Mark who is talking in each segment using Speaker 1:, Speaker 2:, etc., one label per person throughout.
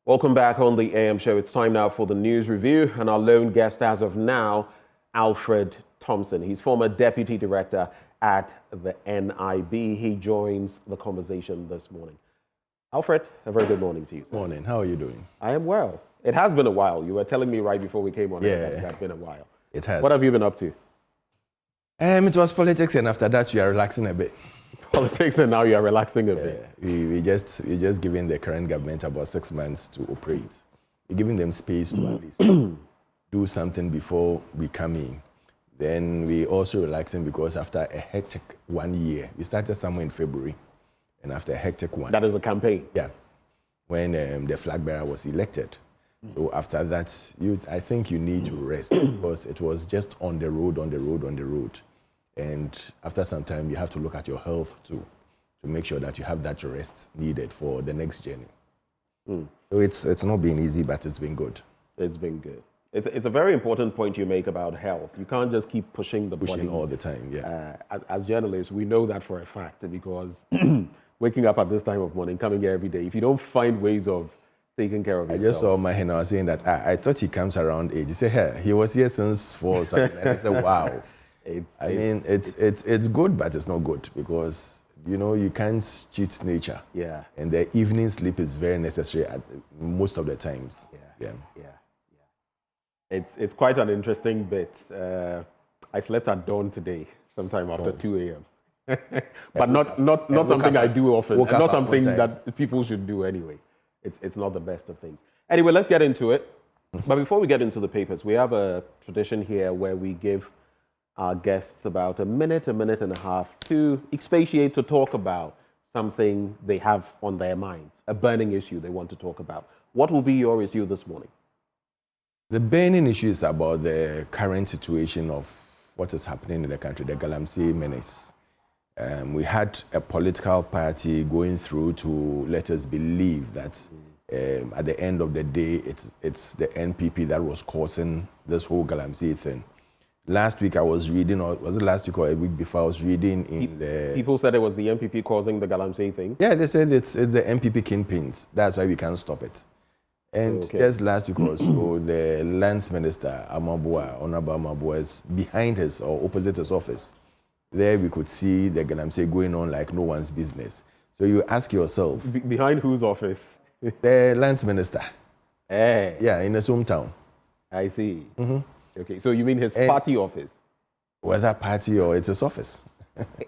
Speaker 1: Welcome back on the AM show. It's time now for the news review, and our lone guest as of now, Alfred Thompson. He's former deputy director at the NIB. He joins the conversation this morning. Alfred, a very good morning to you, sir.
Speaker 2: Morning. How are you doing?
Speaker 1: I am well. It has been a while. You were telling me right before we came on
Speaker 2: Yeah.
Speaker 1: that it had been a while.
Speaker 2: It has.
Speaker 1: What have you been up to?
Speaker 2: It was politics, and after that, we are relaxing a bit.
Speaker 1: Politics, and now you are relaxing a bit.
Speaker 2: We just giving the current government about 6 months to operate. We're giving them space to at least do something before we come in. Then we also relaxing because after a hectic 1 year, we started somewhere in February, and after a hectic one.
Speaker 1: That is the campaign.
Speaker 2: Yeah, when the flag bearer was elected. So after that, I think you need to rest because it was just on the road. And after some time, you have to look at your health too, to make sure that you have that rest needed for the next journey. So it's not been easy, but it's been good.
Speaker 1: It's been good. It's a very important point you make about health. You can't just keep pushing the body
Speaker 2: all the time. Yeah.
Speaker 1: As journalists, we know that for a fact because waking up at this time of morning, coming here every day, if you don't find ways of taking care of yourself.
Speaker 2: I just saw my hand. I was saying that I thought he comes around age. He said, "Hey, he was here since 4 or something." And I said, "Wow." It's good, but it's not good because you can't cheat nature.
Speaker 1: Yeah.
Speaker 2: And the evening sleep is very necessary at most of the times.
Speaker 1: Yeah. It's quite an interesting bit. I slept at dawn today, sometime after 2 a.m. But not something I do often, and not something that people should do anyway. It's not the best of things. Anyway, let's get into it. But before we get into the papers, we have a tradition here where we give our guests about a minute and a half to expatiate, to talk about something they have on their minds, a burning issue they want to talk about. What will be your issue this morning?
Speaker 2: The burning issue is about the current situation of what is happening in the country, the Galamsey menace. We had a political party going through to let us believe that at the end of the day, it's the NPP that was causing this whole Galamsey thing. Last week I was reading, or was it last week or a week before, I was reading in the...
Speaker 1: People said it was the NPP causing the Galamsey thing?
Speaker 2: Yeah, they said it's the NPP kingpins. That's why we can't stop it. And just last week or so, the Lands Minister, Honorable Amabua, is behind his or opposite his office. There we could see the Galamsey going on like no one's business. So you ask yourself...
Speaker 1: Behind whose office?
Speaker 2: The Lands Minister.
Speaker 1: Hey.
Speaker 2: Yeah, in his hometown.
Speaker 1: I see. Okay, so you mean his party office?
Speaker 2: Whether party or it's his office.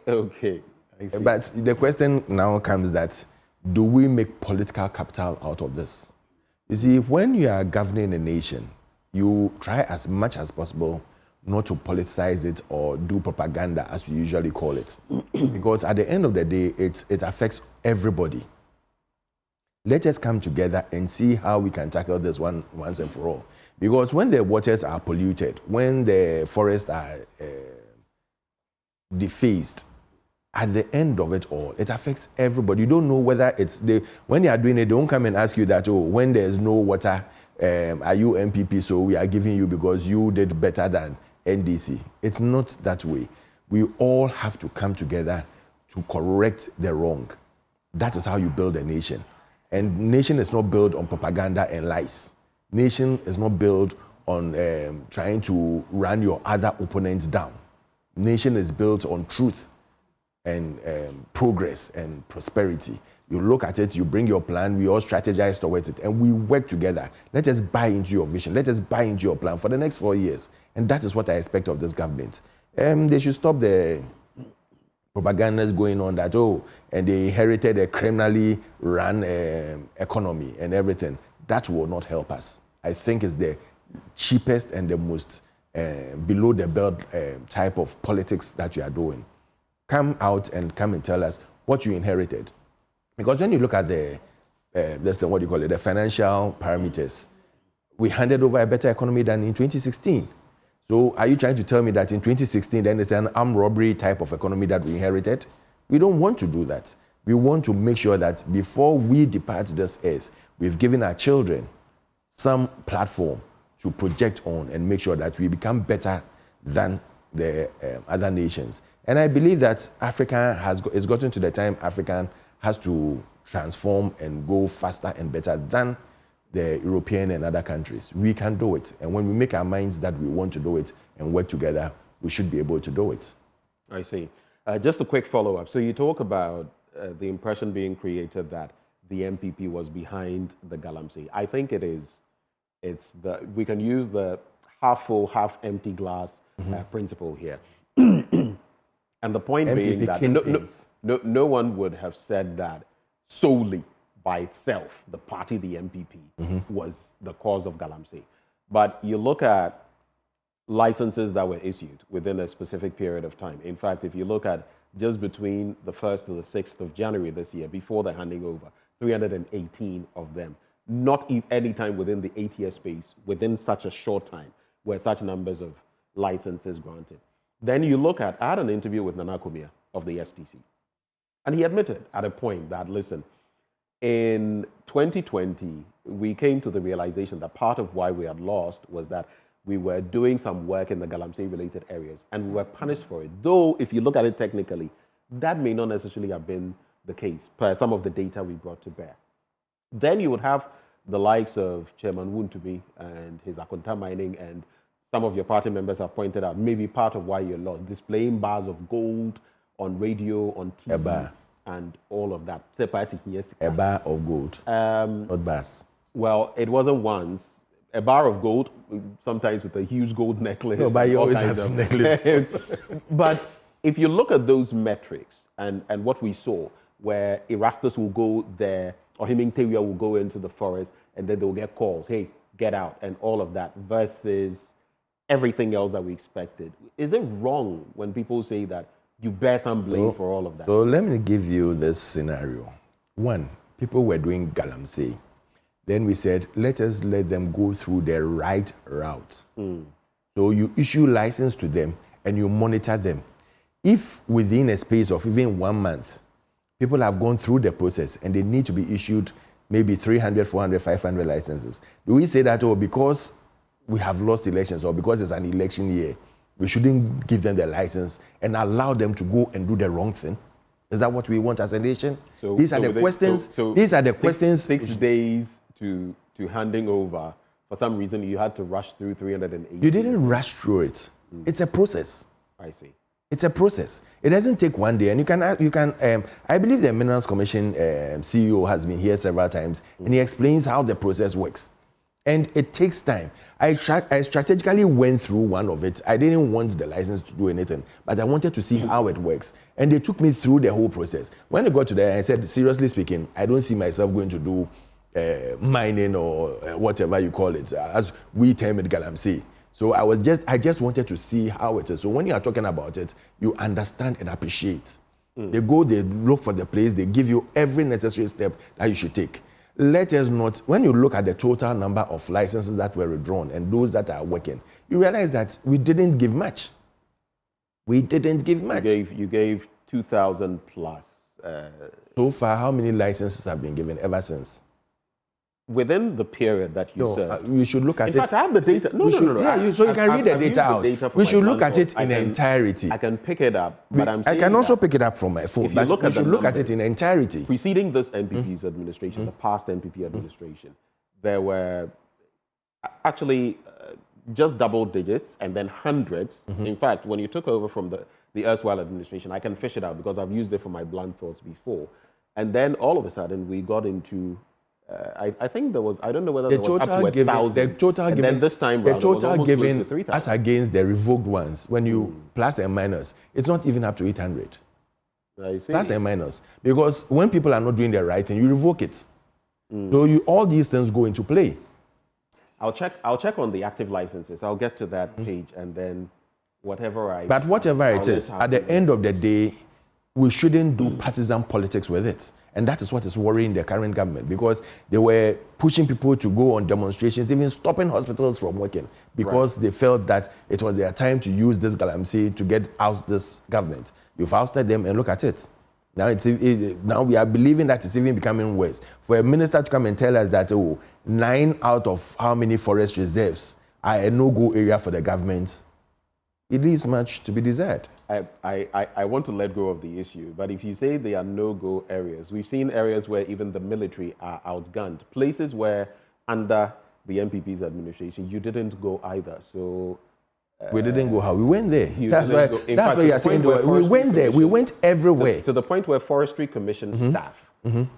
Speaker 1: Okay, I see.
Speaker 2: But the question now comes that, do we make political capital out of this? You see, when you are governing a nation, you try as much as possible not to politicize it or do propaganda, as we usually call it. Because at the end of the day, it affects everybody. Let us come together and see how we can tackle this once and for all. Because when the waters are polluted, when the forests are defaced, at the end of it all, it affects everybody. You don't know whether when they are doing it, they don't come and ask you that, when there's no water, are you NPP, so we are giving you because you did better than NDC. It's not that way. We all have to come together to correct the wrong. That is how you build a nation. And nation is not built on propaganda and lies. Nation is not built on trying to run your other opponents down. Nation is built on truth and progress and prosperity. You look at it, you bring your plan, we all strategize towards it, and we work together. Let us buy into your vision. Let us buy into your plan for the next 4 years. And that is what I expect of this government. They should stop the propagandas going on that, and they inherited a criminally run economy and everything. That will not help us. I think it's the cheapest and the most below the belt type of politics that you are doing. Come out and tell us what you inherited. Because when you look at the financial parameters, we handed over a better economy than in 2016. So are you trying to tell me that in 2016, then it's an armed robbery type of economy that we inherited? We don't want to do that. We want to make sure that before we depart this earth, we've given our children some platform to project on and make sure that we become better than the other nations. And I believe that Africa it's gotten to the time African has to transform and go faster and better than the European and other countries. We can do it. And when we make our minds that we want to do it and work together, we should be able to do it.
Speaker 1: I see. Just a quick follow-up. So you talk about the impression being created that the MPP was behind the Galamsey. I think it is. We can use the half full, half empty glass principle here. And the point being that no one would have said that solely by itself, the party, the MPP, was the cause of Galamsey. But you look at licenses that were issued within a specific period of time. In fact, if you look at just between the 1st to the 6th of January this year, before the handing over, 318 of them, not any time within the 8-year space, within such a short time, were such numbers of licenses granted. Then you look at, I had an interview with Nana Kumia of the STC, and he admitted at a point that, listen, in 2020, we came to the realization that part of why we had lost was that we were doing some work in the Galamsey-related areas, and we were punished for it. Though, if you look at it technically, that may not necessarily have been the case, per some of the data we brought to bear. Then you would have the likes of Chairman Wuntubi and his Akonta mining, and some of your party members have pointed out maybe part of why you lost, displaying bars of gold on radio, on TV, and all of that.
Speaker 2: A bar of gold, not bars.
Speaker 1: Well, it wasn't once. A bar of gold, sometimes with a huge gold necklace.
Speaker 2: No, but he always has a necklace.
Speaker 1: But if you look at those metrics and what we saw, where Erastus will go there, or Himing Tewia will go into the forest, and then they'll get calls, hey, get out, and all of that, versus everything else that we expected. Is it wrong when people say that you bear some blame for all of that?
Speaker 2: So let me give you this scenario. One, people were doing Galamsey. Then we said, let them go through the right route. So you issue license to them and you monitor them. If within a space of even 1 month, people have gone through the process and they need to be issued maybe 300, 400, 500 licenses, do we say that, oh, because we have lost elections or because it's an election year, we shouldn't give them the license and allow them to go and do the wrong thing? Is that what we want as a nation? These are the questions. These are the questions.
Speaker 1: 6 days to handing over. For some reason, you had to rush through 380.
Speaker 2: You didn't rush through it. It's a process.
Speaker 1: I see.
Speaker 2: It's a process. It doesn't take one day. And you can. I believe the Minerals Commission CEO has been here several times, and he explains how the process works. And it takes time. I strategically went through one of it. I didn't want the license to do anything, but I wanted to see how it works. And they took me through the whole process. When I got to there, I said, seriously speaking, I don't see myself going to do mining or whatever you call it, as we term it, Galamsey. So I just wanted to see how it is. So when you are talking about it, you understand and appreciate. They go, they look for the place, they give you every necessary step that you should take. Let us not, when you look at the total number of licenses that were withdrawn and those that are working, you realize that we didn't give much. We didn't give much.
Speaker 1: You gave 2,000 plus.
Speaker 2: So far, how many licenses have been given ever since?
Speaker 1: Within the period that you served.
Speaker 2: You should look at it.
Speaker 1: In fact, I have the data. No.
Speaker 2: Yeah, so you can read the data out. We should look at it in entirety.
Speaker 1: I can pick it up, but I'm saying
Speaker 2: I can also pick it up from my phone, but we should look at it in entirety.
Speaker 1: Preceding this NPP's administration, the past NPP administration, there were actually just double digits and then hundreds. In fact, when you took over from the erstwhile administration, I can fish it out because I've used it for my blunt thoughts before. And then all of a sudden, we got into I think there was, I don't know whether there was up to 1,000.
Speaker 2: The total given,
Speaker 1: then this time round,
Speaker 2: the total
Speaker 1: given
Speaker 2: as against the revoked ones, when you plus and minus, it's not even up to 800.
Speaker 1: I see.
Speaker 2: Plus and minus. Because when people are not doing the right thing, you revoke it. So all these things go into play.
Speaker 1: I'll check on the active licenses. I'll get to that page and then whatever
Speaker 2: But whatever it is, at the end of the day, we shouldn't do partisan politics with it. And that is what is worrying the current government, because they were pushing people to go on demonstrations, even stopping hospitals from working, because they felt that it was their time to use this Galamsey to get out this government. You've ousted them and look at it. Now, now we are believing that it's even becoming worse. For a minister to come and tell us that, 9 out of how many forest reserves are a no-go area for the government, it leaves much to be desired.
Speaker 1: I want to let go of the issue, but if you say they are no-go areas, we've seen areas where even the military are outgunned, places where under the MPP's administration, you didn't go either. So
Speaker 2: we didn't go how? We went there. That's why you're saying we went there. We went everywhere.
Speaker 1: To the point where Forestry Commission staff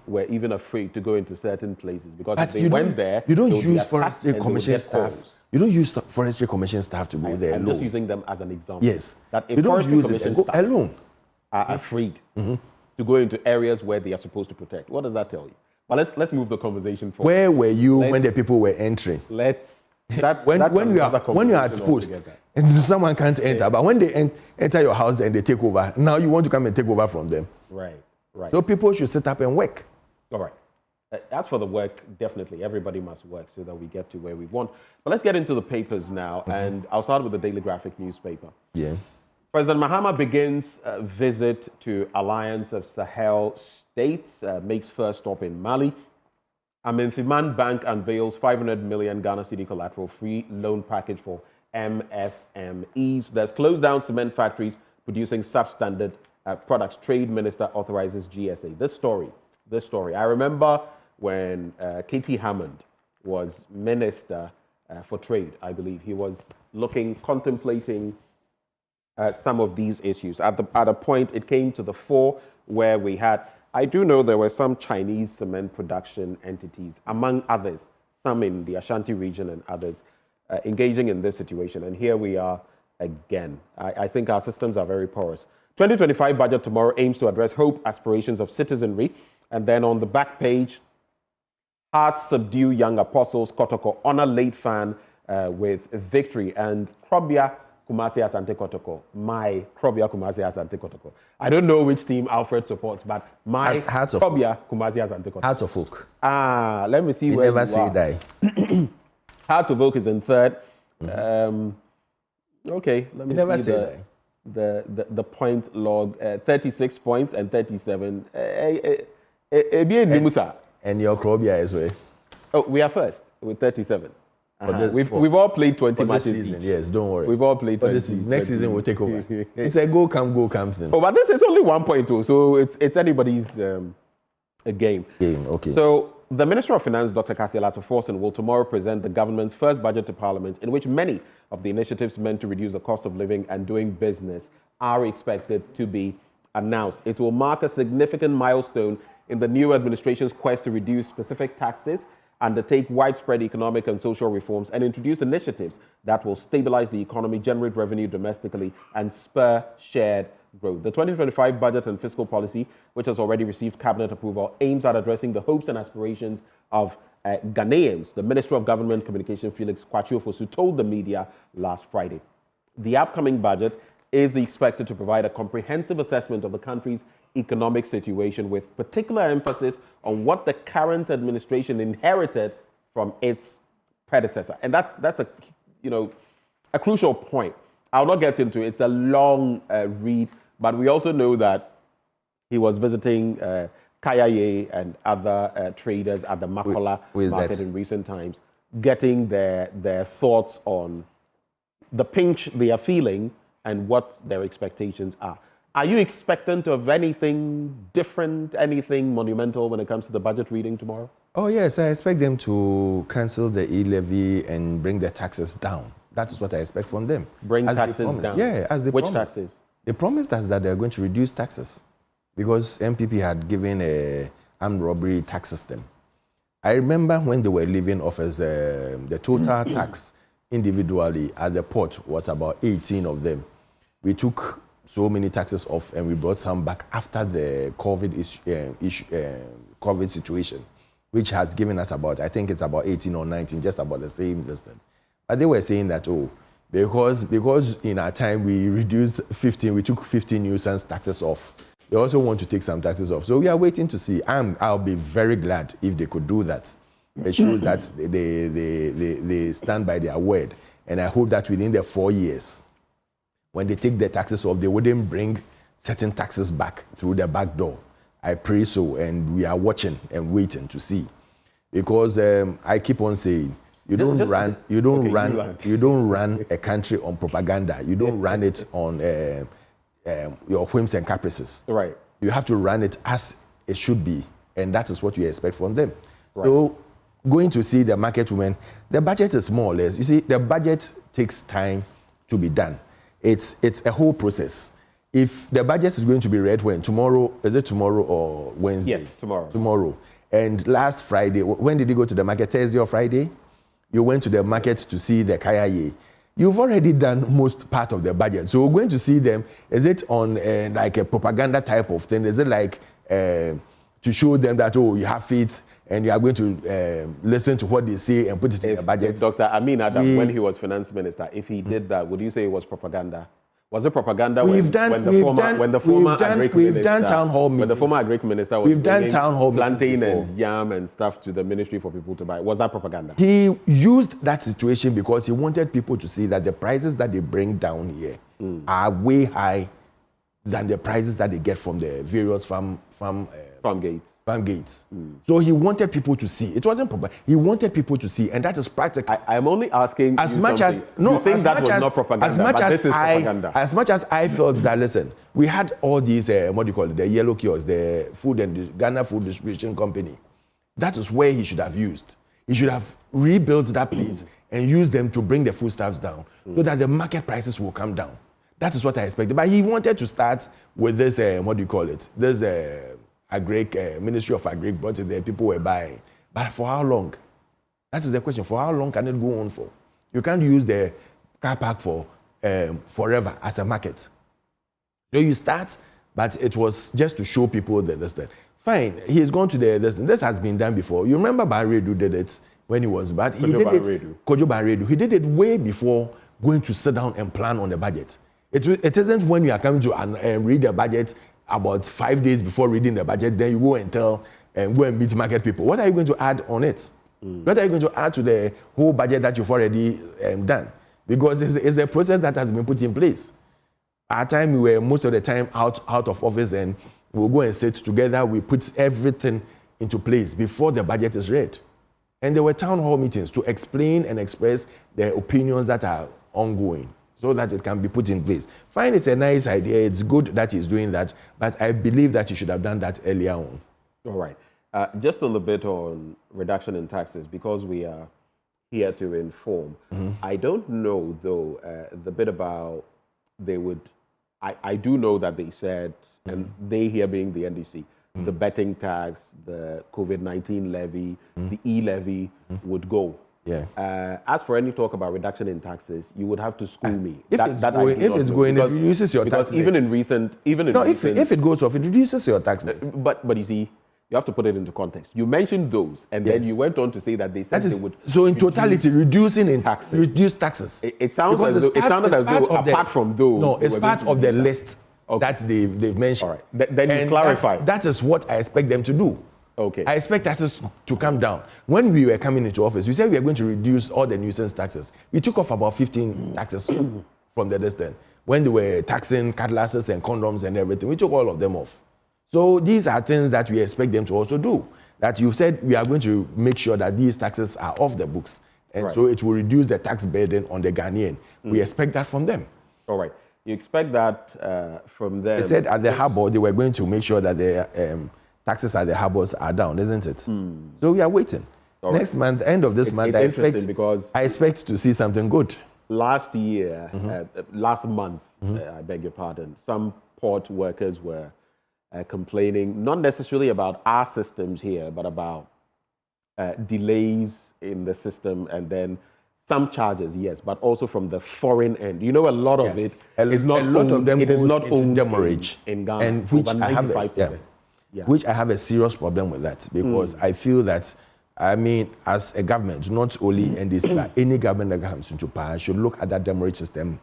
Speaker 1: were even afraid to go into certain places because if they went there,
Speaker 2: you don't use Forestry Commission staff. You don't use Forestry Commission staff to go there.
Speaker 1: I'm just using them as an example.
Speaker 2: Yes.
Speaker 1: That if Forestry Commission staff
Speaker 2: alone
Speaker 1: are afraid to go into areas where they are supposed to protect, what does that tell you? Well, let's move the conversation forward.
Speaker 2: Where were you when the people were entering? When you are at post and someone can't enter, but when they enter your house and they take over, now you want to come and take over from them.
Speaker 1: Right.
Speaker 2: So people should sit up and work.
Speaker 1: All right. As for the work, definitely everybody must work so that we get to where we want. But let's get into the papers now, and I'll start with the Daily Graphic newspaper. Yeah. President Mahama begins a visit to Alliance of Sahel States, makes first stop in Mali. Aminfiman Bank unveils 500 million Ghana cedi collateral free loan package for MSMEs. There's closed down cement factories producing substandard products. Trade Minister authorizes GSA. This story. I remember when K.T. Hammond was Minister for Trade, I believe. He was contemplating some of these issues. At a point, it came to the fore where we had, I do know there were some Chinese cement production entities, among others, some in the Ashanti region and others, engaging in this situation. And here we are again. I think our systems are very porous. 2025 budget tomorrow aims to address hope, aspirations of citizenry. And then on the back page, hearts subdue young apostles, Kotoko, honor late fan with victory. And Krobia Kumasi Asante Kotoko, my Krobia Kumasi Asante Kotoko. I don't know which team Alfred supports, but my Krobia Kumasi Asante Kotoko.
Speaker 2: Hearts of Oak.
Speaker 1: Let me see where you
Speaker 2: never say die.
Speaker 1: Hearts of Oak is in third. Okay, let me see the point log. 36 points and 37.
Speaker 2: And your Krobia as well.
Speaker 1: Oh, we are first with 37. We've all played 20 matches
Speaker 2: season,
Speaker 1: each.
Speaker 2: Yes, don't worry.
Speaker 1: We've all played 20.
Speaker 2: This season. Next season we'll take over. It's a go come thing.
Speaker 1: Oh, but this is only 1 point too, so it's anybody's game.
Speaker 2: Okay.
Speaker 1: So the Minister of Finance, Dr. Kasielato Forson, will tomorrow present the government's first budget to Parliament, in which many of the initiatives meant to reduce the cost of living and doing business are expected to be announced. It will mark a significant milestone in the new administration's quest to reduce specific taxes, undertake widespread economic and social reforms, and introduce initiatives that will stabilize the economy, generate revenue domestically, and spur shared growth. The 2025 budget and fiscal policy, which has already received cabinet approval, aims at addressing the hopes and aspirations of Ghanaians. The Minister of Government Communication, Felix Kwachiofosu, told the media last Friday. The upcoming budget is expected to provide a comprehensive assessment of the country's economic situation, with particular emphasis on what the current administration inherited from its predecessor. And that's a crucial point. I'll not get into it. It's a long read, but we also know that he was visiting Kayaye and other traders at the Makola market in recent times, getting their thoughts on the pinch they are feeling and what their expectations are. Are you expectant of anything different, anything monumental when it comes to the budget reading tomorrow?
Speaker 2: Oh, yes. I expect them to cancel the e-levy and bring the taxes down. That is what I expect from them.
Speaker 1: Bring taxes down?
Speaker 2: Yeah, as they
Speaker 1: promised. Which taxes?
Speaker 2: They promised us that they are going to reduce taxes because MPP had given a armed robbery tax system. I remember when they were leaving office, the total tax individually at the port was about 18 of them. We took so many taxes off and we brought some back after the COVID situation, which has given us about, I think it's about 18 or 19, just about the same distance. But they were saying that, because in our time we reduced 15, we took 15 nuisance taxes off. They also want to take some taxes off. So we are waiting to see. I'll be very glad if they could do that. It shows that they stand by their word. And I hope that within the 4 years, when they take the taxes off, they wouldn't bring certain taxes back through the back door. I pray so, and we are watching and waiting to see. Because I keep on saying, you don't run a country on propaganda. You don't run it on your whims and caprices.
Speaker 1: Right.
Speaker 2: You have to run it as it should be, and that is what you expect from them.
Speaker 1: Right.
Speaker 2: So going to see the market women, the budget is more or less. You see, the budget takes time to be done. It's a whole process. If the budget is going to be read when? Tomorrow, is it tomorrow or Wednesday?
Speaker 1: Yes, tomorrow.
Speaker 2: Tomorrow. And last Friday, when did you go to the market? Thursday or Friday? You went to the market to see the Kayaye. You've already done most part of the budget. So we're going to see them. Is it on like a propaganda type of thing? Is it like to show them that, oh, you have faith and you are going to listen to what they say and put it in the budget?
Speaker 1: If Dr. Amin Adam, when he was finance minister, if he did that, would you say it was propaganda? Was it propaganda when the former agric minister was bringing plantain and yam and stuff to the ministry for people to buy? Was that propaganda?
Speaker 2: He used that situation because he wanted people to see that the prices that they bring down here are way high than the prices that they get from the various farm gates. So he wanted people to see. It wasn't propaganda. He wanted people to see, and that is practical.
Speaker 1: I'm only asking
Speaker 2: as
Speaker 1: you
Speaker 2: much
Speaker 1: something.
Speaker 2: as no,
Speaker 1: you think
Speaker 2: as
Speaker 1: that
Speaker 2: much
Speaker 1: was
Speaker 2: as,
Speaker 1: not propaganda,
Speaker 2: as much
Speaker 1: but
Speaker 2: as
Speaker 1: this is propaganda.
Speaker 2: As much as I felt that, listen, we had all these what do you call it, the yellow kiosks, the food and the Ghana Food Distribution Company. That is where he should have used. He should have rebuilt that place and used them to bring the foodstuffs down so that the market prices will come down. That is what I expected. But he wanted to start with this, what do you call it? This Ministry of Agric brought it there, people were buying. But for how long? That is the question. For how long can it go on for? You can't use the car park for forever as a market. So you start, but it was just to show people that this thing. Fine, he's gone to this has been done before. You remember Bahredu did it when he was bad. Kojo Bahredu. He did it way before going to sit down and plan on the budget. It isn't when you are coming to read the budget about 5 days before reading the budget, then you go and go and meet market people. What are you going to add on it? What are you going to add to the whole budget that you've already done? Because it's a process that has been put in place. At time, we were most of the time out of office, and we'll go and sit together. We put everything into place before the budget is read. And there were town hall meetings to explain and express the opinions that are ongoing, so that it can be put in place. Fine, it's a nice idea. It's good that he's doing that, but I believe that he should have done that earlier on.
Speaker 1: All right. Just a little bit on reduction in taxes, because we are here to inform. I don't know, though, the bit about I do know that they said, and they here being the NDC, the betting tax, the COVID-19 levy, the e-levy would go.
Speaker 2: Yeah.
Speaker 1: As for any talk about reduction in taxes, you would have to school me.
Speaker 2: If it reduces your tax.
Speaker 1: Because even in recent,
Speaker 2: if it goes off, it reduces your tax.
Speaker 1: But you see, you have to put it into context. You mentioned those, and then you went on to say that they said they would.
Speaker 2: So in totality, reduce taxes.
Speaker 1: It sounded as though apart from those,
Speaker 2: no, it's part of the list that they've mentioned.
Speaker 1: All right. Then you clarify.
Speaker 2: That is what I expect them to do.
Speaker 1: Okay.
Speaker 2: I expect taxes to come down. When we were coming into office, we said we are going to reduce all the nuisance taxes. We took off about 15 taxes from the list then. When they were taxing cutlasses and condoms and everything, we took all of them off. So these are things that we expect them to also do. That you said we are going to make sure that these taxes are off the books. And so it will reduce the tax burden on the Ghanaian. We expect that from them.
Speaker 1: All right. You expect that from them.
Speaker 2: They said at the harbour, they were going to make sure that the taxes at the harbours are down, isn't it? So we are waiting. Next month, end of this month, I expect to see something good.
Speaker 1: Last year, last month, I beg your pardon, some port workers were complaining, not necessarily about our systems here, but about delays in the system, and then some charges, yes, but also from the foreign end. You know, a lot of it is not owned. It is not owned in Ghana, and which I have 95%.
Speaker 2: Which I have a serious problem with that, because I feel that, I mean, as a government, not only NDC, but any government that comes into power should look at that demurrage system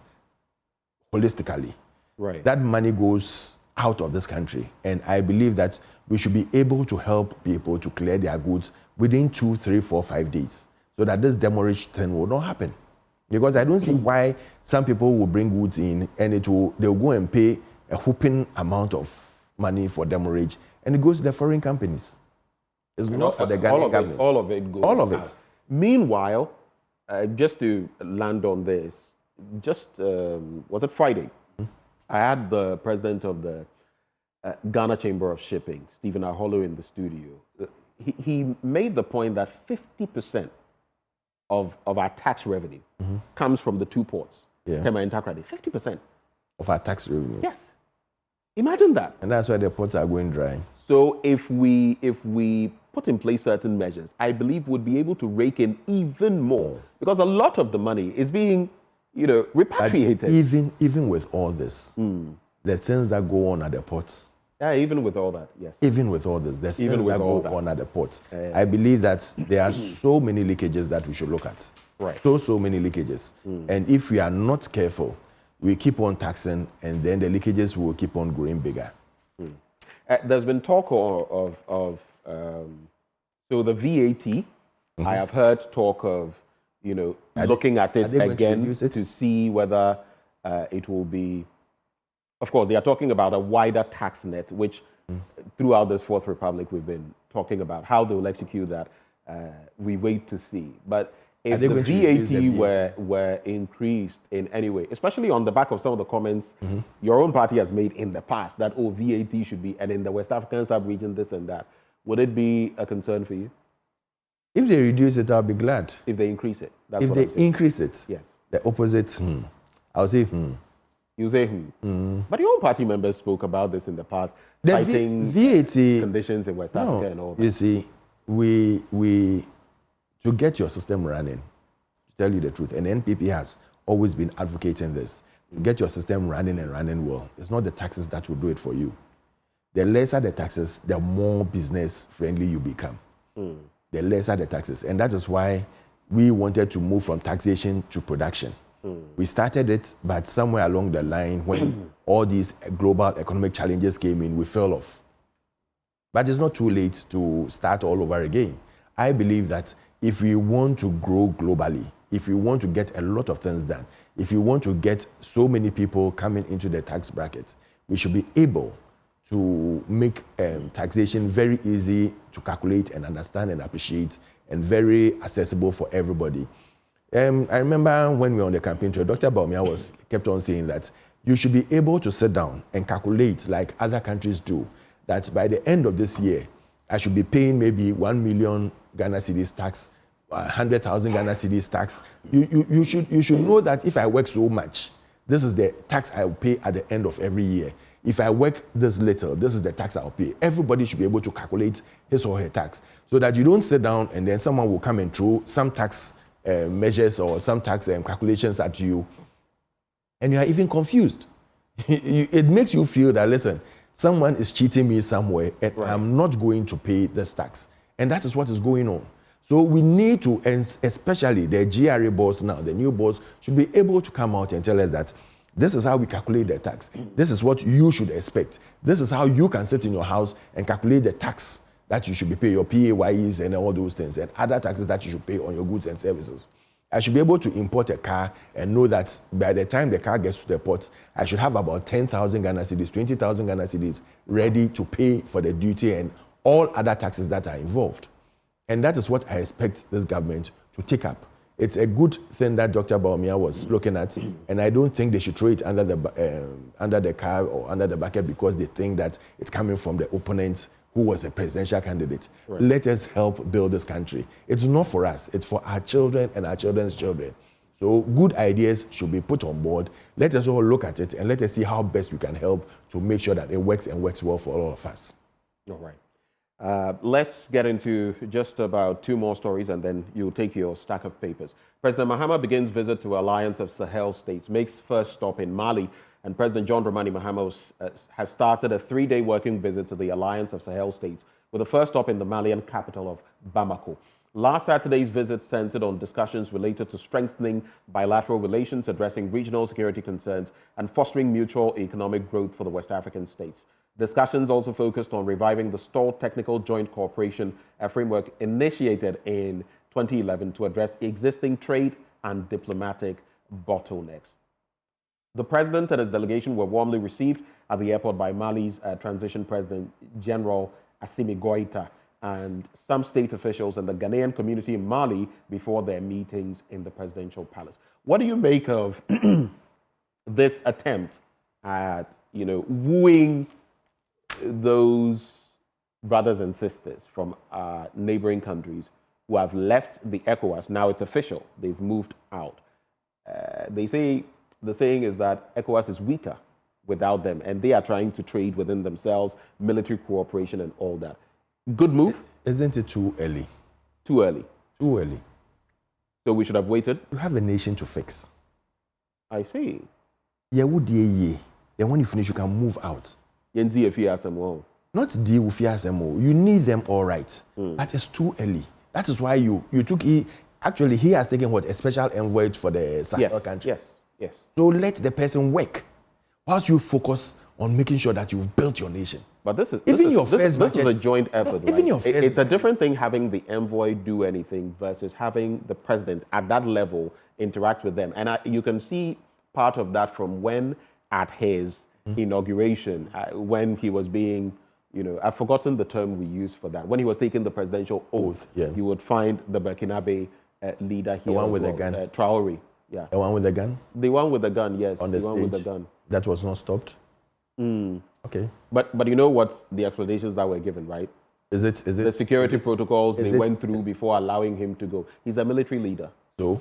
Speaker 2: holistically.
Speaker 1: Right.
Speaker 2: That money goes out of this country, and I believe that we should be able to help people to clear their goods within 2, 3, 4, 5 days, so that this demurrage thing will not happen. Because I don't see why some people will bring goods in and they'll go and pay a whooping amount of money for demurrage, and it goes to the foreign companies. It's not for the Ghanaian government.
Speaker 1: All of it goes.
Speaker 2: All of it.
Speaker 1: Meanwhile, just to land on this, was it Friday? I had the president of the Ghana Chamber of Shipping, Stephen Aholo, in the studio. he made the point that 50% of our tax revenue comes from the two ports, Tema and Takoradi. 50%
Speaker 2: of our tax revenue.
Speaker 1: Yes. Imagine that.
Speaker 2: And that's why the ports are going dry.
Speaker 1: So if we put in place certain measures, I believe we'd be able to rake in even more, because a lot of the money is being, repatriated.
Speaker 2: But even with all this, the things that go on at the ports.
Speaker 1: Yeah, even with all that, yes.
Speaker 2: Even with all this, the things that go on at the ports. I believe that there are so many leakages that we should look at.
Speaker 1: Right.
Speaker 2: So many leakages. And if we are not careful, we keep on taxing, and then the leakages will keep on growing bigger.
Speaker 1: There's been talk of so the VAT. I have heard talk of looking at it again to see whether it will be. Of course, they are talking about a wider tax net, which throughout this Fourth Republic we've been talking about how they will execute that. We wait to see, but. If the VAT were increased in any way, especially on the back of some of the comments your own party has made in the past that, VAT should be, and in the West African sub-region, this and that, would it be a concern for you?
Speaker 2: If they reduce it, I'll be glad.
Speaker 1: If they increase it, that's
Speaker 2: if
Speaker 1: what I'm saying.
Speaker 2: If they increase it,
Speaker 1: yes.
Speaker 2: The opposite, I'll say
Speaker 1: You say But your own party members spoke about this in the past, citing VAT conditions in West Africa and all that.
Speaker 2: You see, to get your system running, to tell you the truth, and NPP has always been advocating this, to get your system running and running well, it's not the taxes that will do it for you. The lesser the taxes, the more business friendly you become. The lesser the taxes. And that is why we wanted to move from taxation to production. We started it, but somewhere along the line, when all these global economic challenges came in, we fell off. But it's not too late to start all over again. I believe that if we want to grow globally, if we want to get a lot of things done, if we want to get so many people coming into the tax bracket, we should be able to make taxation very easy to calculate and understand and appreciate, and very accessible for everybody. I remember when we were on the campaign trail, Dr. Bawumia kept on saying that you should be able to sit down and calculate like other countries do, that by the end of this year, I should be paying maybe 1 million Ghana cedis tax, 100,000 Ghana cedis tax. You should know that if I work so much, this is the tax I will pay at the end of every year. If I work this little, this is the tax I'll pay. Everybody should be able to calculate his or her tax, so that you don't sit down and then someone will come and throw some tax measures or some tax calculations at you, and you are even confused. It makes you feel that, listen, someone is cheating me somewhere, and I'm not going to pay this tax. And that is what is going on. So we need to, and especially the GRA boards now, the new boards, should be able to come out and tell us that this is how we calculate the tax. This is what you should expect. This is how you can sit in your house and calculate the tax that you should be paying, your PAYEs and all those things, and other taxes that you should pay on your goods and services. I should be able to import a car and know that by the time the car gets to the port, I should have about 10,000 Ghana cedis, 20,000 Ghana cedis ready to pay for the duty and all other taxes that are involved. And that is what I expect this government to take up. It's a good thing that Dr. Bawumia was looking at, and I don't think they should throw it under the car or under the bucket because they think that it's coming from the opponent who was a presidential candidate. Right. Let us help build this country. It's not for us, it's for our children and our children's children. So good ideas should be put on board. Let us all look at it and let us see how best we can help to make sure that it works and works well for all of us.
Speaker 1: All right. Let's get into just about two more stories and then you'll take your stack of papers. President Mahama begins visit to Alliance of Sahel States, makes first stop in Mali, and President John Dramani Mahama has started a 3-day working visit to the Alliance of Sahel States, with the first stop in the Malian capital of Bamako. Last Saturday's visit centered on discussions related to strengthening bilateral relations, addressing regional security concerns, and fostering mutual economic growth for the West African states. Discussions also focused on reviving the stalled technical joint cooperation framework initiated in 2011 to address existing trade and diplomatic bottlenecks. The president and his delegation were warmly received at the airport by Mali's transition president, General Assimi Goïta, and some state officials and the Ghanaian community in Mali before their meetings in the presidential palace. What do you make of this attempt at, wooing those brothers and sisters from neighboring countries who have left the ECOWAS. Now it's official. They've moved out. They say, the saying is that ECOWAS is weaker without them, and they are trying to trade within themselves, military cooperation and all that. Good move?
Speaker 2: Isn't it too early?
Speaker 1: Too early.
Speaker 2: Too early.
Speaker 1: So we should have waited?
Speaker 2: You have a nation to fix.
Speaker 1: I see.
Speaker 2: Then when you finish, you can move out. Not deal with SMO. You need them all right. But it's too early. That is why you took... Actually, he has taken a special envoy for the Sahel country.
Speaker 1: Yes.
Speaker 2: So let the person work whilst you focus on making sure that you've built your nation.
Speaker 1: But this is a joint effort.
Speaker 2: No,
Speaker 1: right? It's a different thing having the envoy do anything versus having the president at that level interact with them. And you can see part of that from when at his inauguration, when he was being, I've forgotten the term we use for that. When he was taking the presidential oath, you would find the Burkinabe leader here.
Speaker 2: The one with the gun.
Speaker 1: Traore. Yeah.
Speaker 2: The one with the gun?
Speaker 1: The one with the gun, yes.
Speaker 2: On the
Speaker 1: one with the gun.
Speaker 2: That was not stopped? Okay.
Speaker 1: But you know what the explanations that were given, right?
Speaker 2: Is it
Speaker 1: the security protocols they went through before allowing him to go? He's a military leader.
Speaker 2: So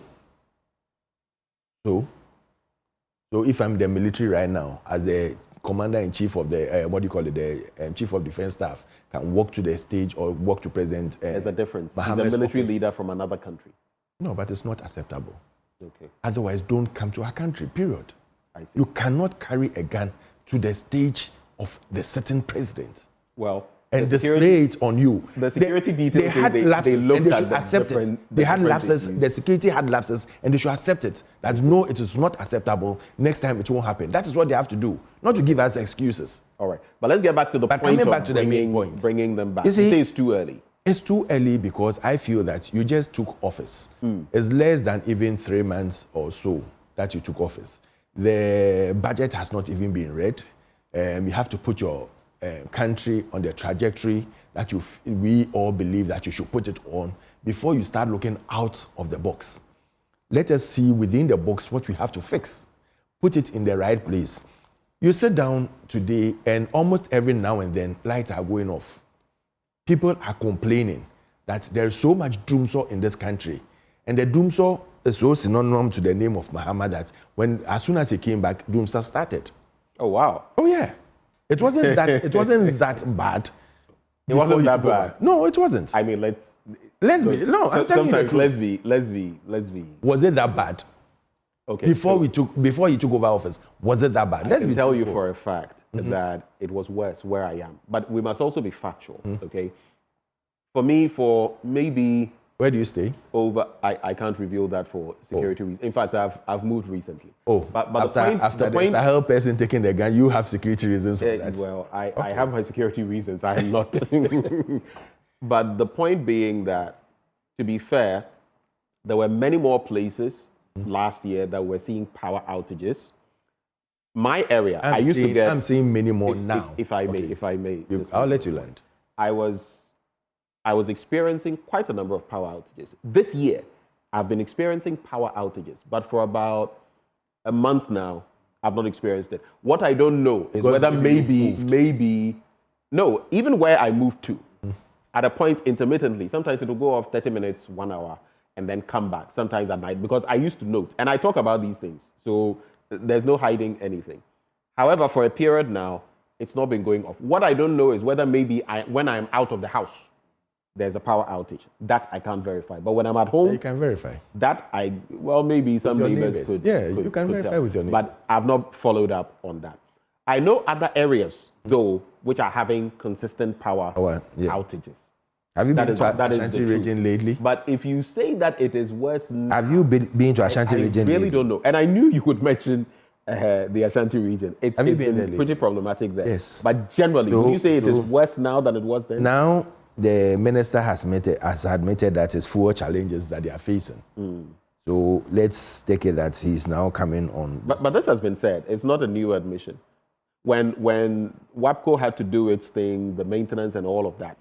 Speaker 2: if I'm the military right now, as the commander-in-chief of the, chief of defense staff, can walk to the stage or walk to President
Speaker 1: There's a difference.
Speaker 2: Mohammed's
Speaker 1: He's a military
Speaker 2: office.
Speaker 1: leader from another country.
Speaker 2: No, but it's not acceptable.
Speaker 1: Okay.
Speaker 2: Otherwise, don't come to our country, period.
Speaker 1: I see.
Speaker 2: You cannot carry a gun to the stage of the certain president.
Speaker 1: Well,
Speaker 2: and display it on you.
Speaker 1: The security details,
Speaker 2: they had lapses
Speaker 1: they looked
Speaker 2: and they
Speaker 1: at
Speaker 2: should
Speaker 1: the
Speaker 2: accept it. They had lapses, the security had lapses, and they should accept it. That no, it is not acceptable. Next time it won't happen. That is what they have to do, not to give us excuses.
Speaker 1: All right. But let's get back to the point of
Speaker 2: the main point.
Speaker 1: Bringing them back.
Speaker 2: You see,
Speaker 1: say it's too early.
Speaker 2: It's too early because I feel that you just took office. It's less than even 3 months or so that you took office. The budget has not even been read. You have to put your country on the trajectory that we all believe that you should put it on before you start looking out of the box. Let us see within the box what we have to fix. Put it in the right place. You sit down today and almost every now and then lights are going off. People are complaining that there is so much doomsaw in this country. And the doomsaw is so synonymous to the name of Muhammad that as soon as he came back, doomsday started.
Speaker 1: Oh, wow.
Speaker 2: Oh, yeah. It wasn't that bad.
Speaker 1: It wasn't that bad.
Speaker 2: No, it wasn't.
Speaker 1: I mean, let's
Speaker 2: be. No, I'm telling you the truth.
Speaker 1: Let's be.
Speaker 2: Was it that bad?
Speaker 1: Okay.
Speaker 2: Before he took over office, was it that bad?
Speaker 1: I can tell you for a fact that it was worse where I am. But we must also be factual, okay? For me, for maybe...
Speaker 2: Where do you stay?
Speaker 1: I can't reveal that for security reasons. In fact, I've moved recently.
Speaker 2: Oh, but after the Sahel person taking the gun, you have security reasons for that.
Speaker 1: Well, I have my security reasons. I am not. But the point being that, to be fair, there were many more places last year that were seeing power outages. My area, I'm
Speaker 2: seeing many more now.
Speaker 1: If I may.
Speaker 2: I'll let you land.
Speaker 1: I was experiencing quite a number of power outages. This year, I've been experiencing power outages, but for about a month now, I've not experienced it. What I don't know is whether no, even where I moved to, at a point intermittently, sometimes it will go off 30 minutes, 1 hour, and then come back, sometimes at night, because I used to note, and I talk about these things, so there's no hiding anything. However, for a period now, it's not been going off. What I don't know is whether maybe when I'm out of the house, there's a power outage. That I can't verify. But when I'm at home...
Speaker 2: You can verify.
Speaker 1: Maybe some neighbors could.
Speaker 2: Yeah, you can verify with your neighbors.
Speaker 1: But I've not followed up on that. I know other areas, though, which are having consistent power outages.
Speaker 2: Have you been to Ashanti region lately?
Speaker 1: But if you say that it is worse now...
Speaker 2: Have you been to Ashanti region
Speaker 1: I really don't know. And I knew you would mention the Ashanti region. It's been pretty problematic there.
Speaker 2: Yes.
Speaker 1: But generally, would you say it is worse now than it was then?
Speaker 2: Now... The minister has admitted that it's full challenges that they are facing. So let's take it that he's now coming on.
Speaker 1: But this has been said. It's not a new admission. When WAPCO had to do its thing, the maintenance and all of that,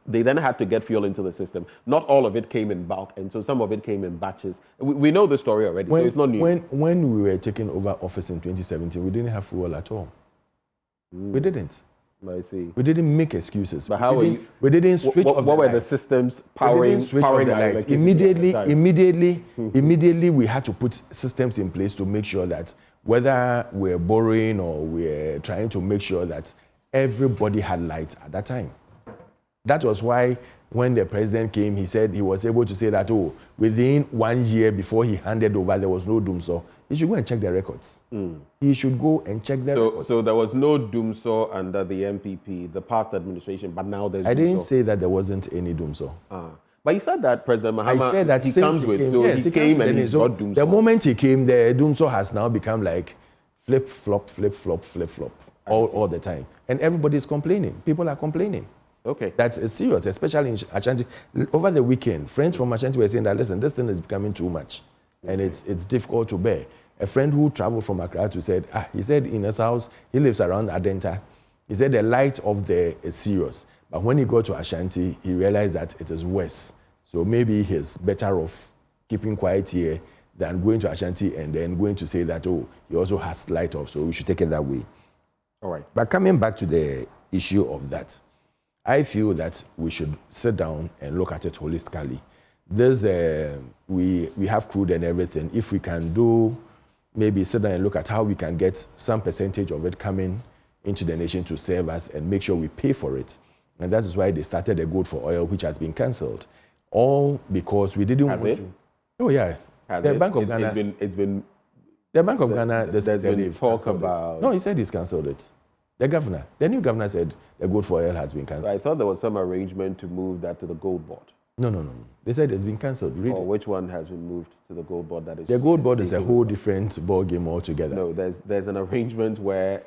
Speaker 1: they then had to get fuel into the system. Not all of it came in bulk, and so some of it came in batches. We know the story already, so it's not new.
Speaker 2: When we were taking over office in 2017, we didn't have fuel at all. We didn't.
Speaker 1: I see.
Speaker 2: We didn't make excuses.
Speaker 1: But how
Speaker 2: we didn't switch off the lights.
Speaker 1: What were the systems powering
Speaker 2: the lights? Immediately, we had to put systems in place to make sure that whether we're borrowing or we're trying to make sure that everybody had light at that time. That was why when the president came, he said he was able to say that, within 1 year before he handed over, there was no doomsaw. He should go and check the records. He should go and check the records.
Speaker 1: So there was no doomsaw under the MPP, the past administration, but now there's
Speaker 2: I
Speaker 1: doomsaw.
Speaker 2: didn't say that there wasn't any doomsaw.
Speaker 1: But you said that President Mahama,
Speaker 2: I said that
Speaker 1: he comes with, so he came and he's got doomsaw.
Speaker 2: The moment he came, the doomsaw has now become like flip-flop, all the time. And everybody's complaining. People are complaining.
Speaker 1: Okay.
Speaker 2: That's serious, especially in Ashanti. Over the weekend, friends from Ashanti were saying that, listen, this thing is becoming too much. And it's difficult to bear. A friend who traveled from Accra he said in his house, he lives around Adenta. He said the light of there is serious. But when he got to Ashanti, he realized that it is worse. So maybe he's better off keeping quiet here than going to Ashanti and then going to say that, he also has light off. So we should take it that way.
Speaker 1: All right.
Speaker 2: But coming back to the issue of that, I feel that we should sit down and look at it holistically. We have crude and everything. If we can maybe sit down and look at how we can get some percentage of it coming into the nation to serve us and make sure we pay for it. And that is why they started a gold for oil, which has been cancelled. All because we didn't want to. Oh, yeah. The Bank of Ghana. The Bank of Ghana, there's been talk about. No, he said he's cancelled it. The new governor said the gold for oil has been cancelled.
Speaker 1: I thought there was some arrangement to move that to the gold board.
Speaker 2: No. They said it's been cancelled. Really.
Speaker 1: Or which one has been moved to the gold board? That is
Speaker 2: the gold board is a whole different ball game altogether.
Speaker 1: No, there's an arrangement where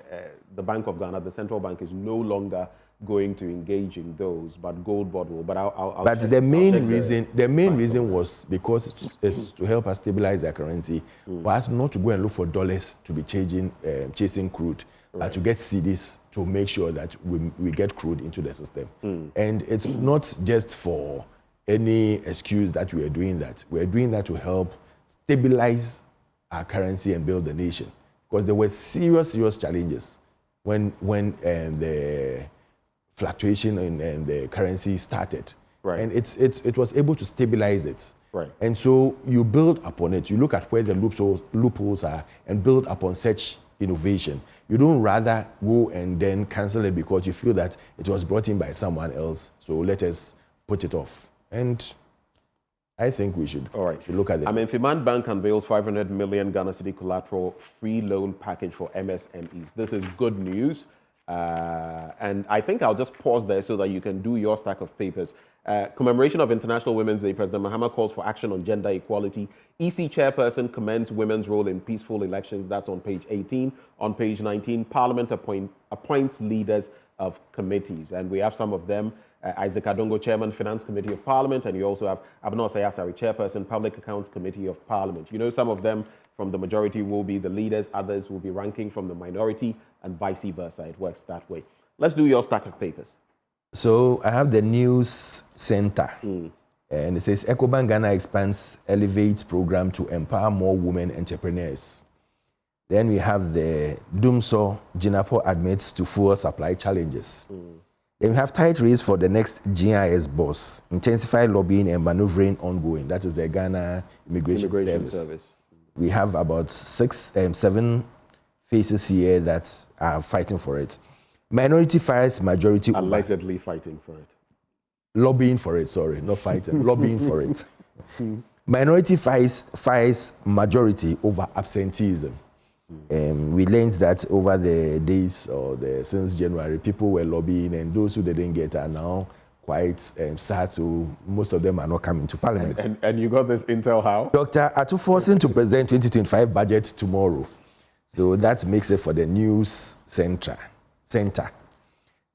Speaker 1: the Bank of Ghana, the central bank, is no longer going to engage in those, but gold board will. But
Speaker 2: But the main reason was because it's to help us stabilize our currency, for us not to go and look for dollars to be chasing crude. To get CDs to make sure that we get crude into the system. And it's not just for any excuse that we are doing that. We are doing that to help stabilize our currency and build the nation. Because there were serious challenges when the fluctuation in the currency started.
Speaker 1: Right.
Speaker 2: And it was able to stabilize it.
Speaker 1: Right.
Speaker 2: And so you build upon it. You look at where the loopholes are and build upon such innovation. You don't rather go and then cancel it because you feel that it was brought in by someone else. So let us put it off. And I think we should, should look at it.
Speaker 1: Fiman Bank unveils 500 million Ghana Cedi collateral free loan package for MSMEs. This is good news. And I think I'll just pause there so that you can do your stack of papers. Commemoration of International Women's Day, President Mahama calls for action on gender equality. EC chairperson commends women's role in peaceful elections. That's on page 18. On page 19, Parliament appoints leaders of committees. And we have some of them. Isaac Adongo, Chairman, Finance Committee of Parliament. And you also have Abno Sayasari, Chairperson, Public Accounts Committee of Parliament. You know, some of them from the majority will be the leaders. Others will be ranking from the minority and vice versa. It works that way. Let's do your stack of papers.
Speaker 2: So I have the news center. And it says, EcoBank Ghana expands Elevate program to empower more women entrepreneurs. Then we have the Doomsaw, Jinapo admits to fuel supply challenges. Then we have tight race for the next GIS boss, intensify lobbying and maneuvering ongoing. That is the Ghana Immigration Service. We have about 7 faces here that are fighting for it. Minority fires majority.
Speaker 1: Allegedly fighting for it.
Speaker 2: Lobbying for it, sorry, not fighting, lobbying for it. Minority fires majority over absenteeism. We learned that over the days or since January, people were lobbying, and those who didn't get are now quite sad. So most of them are not coming to Parliament.
Speaker 1: And you got this intel how?
Speaker 2: Dr. Atuforsen to present 2025 budget tomorrow. So that makes it for the news center.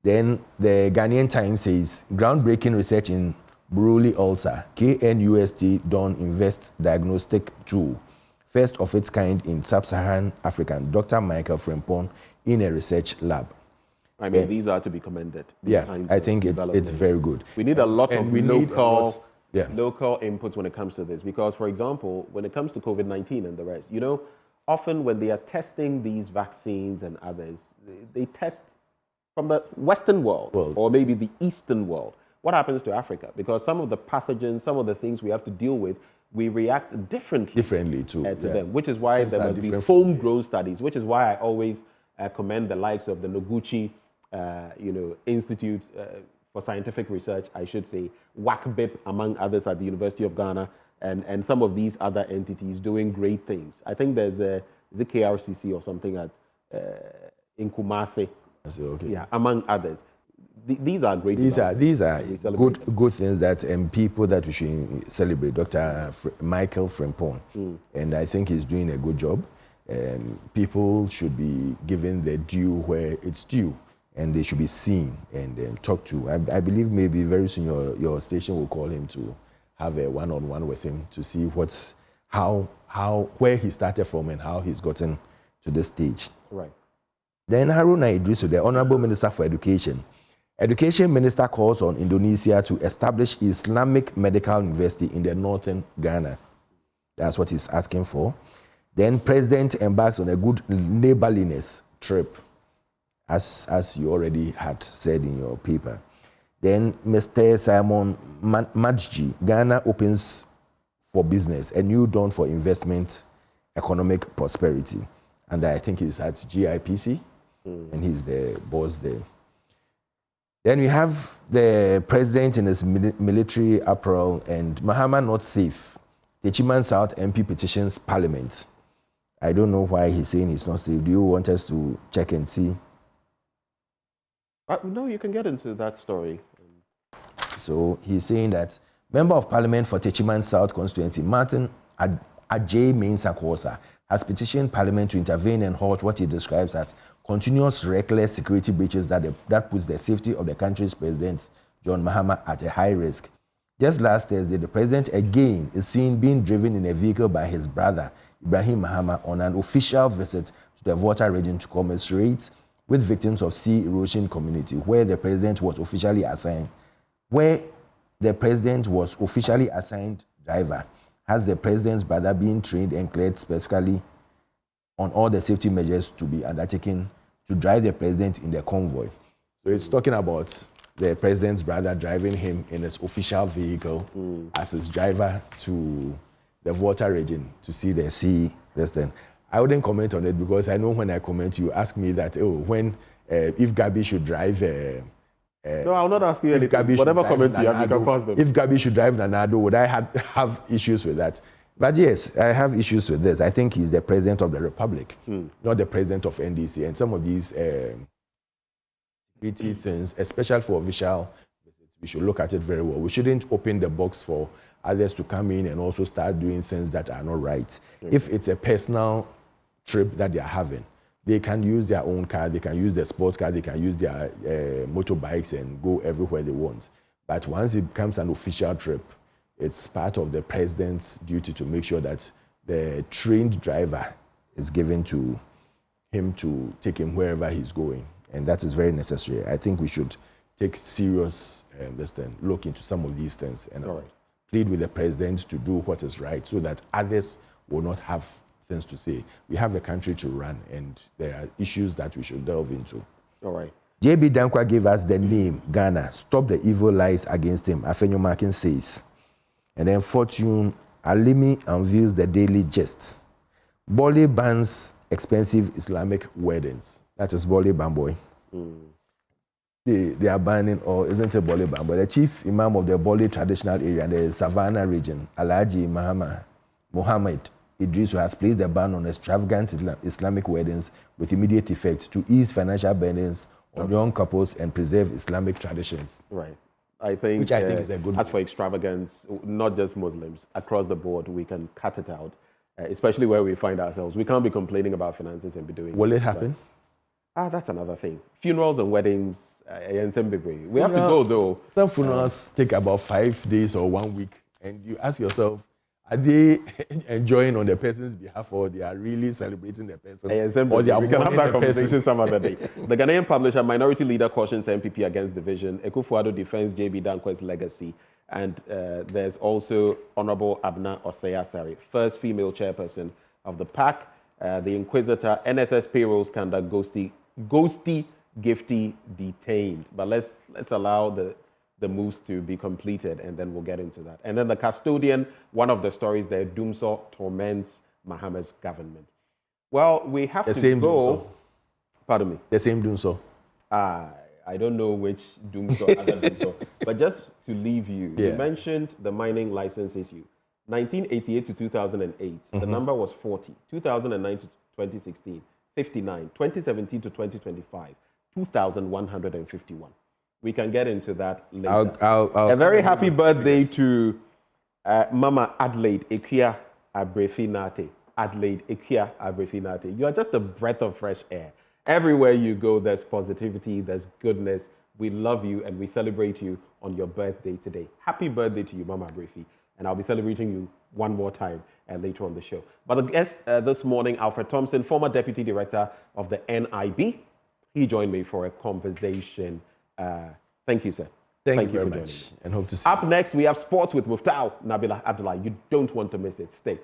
Speaker 2: Then the Ghanaian Times says, groundbreaking research in Buruli ulcer, KNUST done invest diagnostic tool. First of its kind in sub-Saharan Africa, Dr. Michael Frempong in a research lab.
Speaker 1: These are to be commended.
Speaker 2: I think it's very good.
Speaker 1: We need a lot of local inputs when it comes to this, because, for example, when it comes to COVID-19 and the rest, often when they are testing these vaccines and others, they test from the Western world, or maybe the Eastern world, what happens to Africa? Because some of the pathogens, some of the things we have to deal with, we react differently
Speaker 2: to
Speaker 1: them, which is why there must be homegrown studies, which is why I always commend the likes of the Noguchi Institute for Scientific Research, I should say, WACBIP, among others at the University of Ghana, and some of these other entities doing great things. I think there's the KRCC or something in Kumasi, yeah, among others. These are great.
Speaker 2: These are good things that people that we should celebrate. Dr. Michael Frimpong, and I think he's doing a good job. People should be given the due where it's due, and they should be seen and talked to. I believe maybe very soon your station will call him to have a one-on-one with him to see where he started from and how he's gotten to this stage.
Speaker 1: Right.
Speaker 2: Then Haruna Idrisu, the Honorable Minister for Education. Education Minister calls on Indonesia to establish Islamic Medical University in the northern Ghana. That's what he's asking for. Then President embarks on a good neighborliness trip, as you already had said in your paper. Then Mr. Simon Madji, Ghana opens for business, a new dawn for investment, economic prosperity. And I think he's at GIPC, and he's the boss there. Then we have the president in his military apparel, and Mahama not safe. Techiman South MP petitions Parliament. I don't know why he's saying he's not safe. Do you want us to check and see?
Speaker 1: No, you can get into that story.
Speaker 2: So he's saying that Member of Parliament for Techiman South constituency, Martin Ajay Mensah, has petitioned Parliament to intervene and halt what he describes as continuous reckless security breaches that puts the safety of the country's president, John Mahama, at a high risk. Just last Thursday, the president again is seen being driven in a vehicle by his brother, Ibrahim Mahama, on an official visit to the Volta region to commiserate with victims of sea erosion community, where the president was officially assigned. Driver. Has the president's brother been trained and cleared specifically on all the safety measures to be undertaken to drive the president in the convoy? So it's talking about the president's brother driving him in his official vehicle as his driver to the Volta region to see the sea. I wouldn't comment on it because I know when I comment, you ask me that, if Gabi should drive...
Speaker 1: no, I'll not ask you anything. Whatever comments you have, you can pass them.
Speaker 2: If Gabi should drive Nanado, would I have issues with that? But yes, I have issues with this. I think he's the president of the Republic, not the president of NDC. And some of these security things, especially for official visits, we should look at it very well. We shouldn't open the box for others to come in and also start doing things that are not right. If it's a personal trip that they are having, they can use their own car, they can use their sports car, they can use their motorbikes and go everywhere they want. But once it becomes an official trip, it's part of the president's duty to make sure that the trained driver is given to him to take him wherever he's going. And that is very necessary. I think we should take serious look into some of these things and plead with the president to do what is right so that others will not have things to say. We have a country to run, and there are issues that we should delve into.
Speaker 1: All right.
Speaker 2: JB Dankwa gave us the name Ghana. Stop the evil lies against him, Afenyo Markin says. And then Fortune Alimi unveils the daily gist. Bole bans expensive Islamic weddings. That is Bole Bamboy. They are banning, or isn't it Bole Bamboy? The chief imam of the Bole traditional area, the Savannah region, Alhaji Muhammad Idrisu, has placed a ban on extravagant Islamic weddings with immediate effect to ease financial burdens on young couples and preserve Islamic traditions.
Speaker 1: Right.
Speaker 2: Which I think is a good.
Speaker 1: As for extravagance, not just Muslims, across the board, we can cut it out, especially where we find ourselves. We can't be complaining about finances and be doing.
Speaker 2: Will it happen?
Speaker 1: That's another thing. Funerals and weddings, we have to go though.
Speaker 2: Some funerals take about 5 days or 1 week, and you ask yourself, are they enjoying on the person's behalf, or they are really celebrating the person?
Speaker 1: Or they are we can have that conversation some other day. The Ghanaian publisher, Minority Leader cautions MPP against division. Ekufuado defends JB Dankwa's legacy. And there's also Honorable Abna Osei-Asare, first female chairperson of the PAC, the Inquisitor, NSS payroll scandal, ghosty Gifty detained. But let's allow the moves to be completed, and then we'll get into that. And then the custodian, one of the stories there, Dumso torments Mahama's government. Well, we have
Speaker 2: the
Speaker 1: to
Speaker 2: same
Speaker 1: go.
Speaker 2: Dumso.
Speaker 1: Pardon me.
Speaker 2: The same Dumso.
Speaker 1: I don't know which Dumso, other Dumso. But just to leave you, you mentioned the mining license issue. 1988 to 2008, the number was 40. 2009 to 2016, 59. 2017 to 2025, 2,151. We can get into that later. A very happy birthday to Mama Adelaide Ekia Abrefinate. Adelaide Ekia Abrefinate. You are just a breath of fresh air. Everywhere you go, there's positivity, there's goodness. We love you and we celebrate you on your birthday today. Happy birthday to you, Mama Abrefi. And I'll be celebrating you one more time later on the show. But the guest this morning, Alfred Thompson, former Deputy Director of the NIB, he joined me for a conversation. Thank you, sir.
Speaker 2: Thank you
Speaker 1: for
Speaker 2: very
Speaker 1: joining
Speaker 2: much.
Speaker 1: me.
Speaker 2: And hope to see
Speaker 1: Up
Speaker 2: you.
Speaker 1: next, we have sports with Muftau Nabila Abdullah. You don't want to miss it. Stay.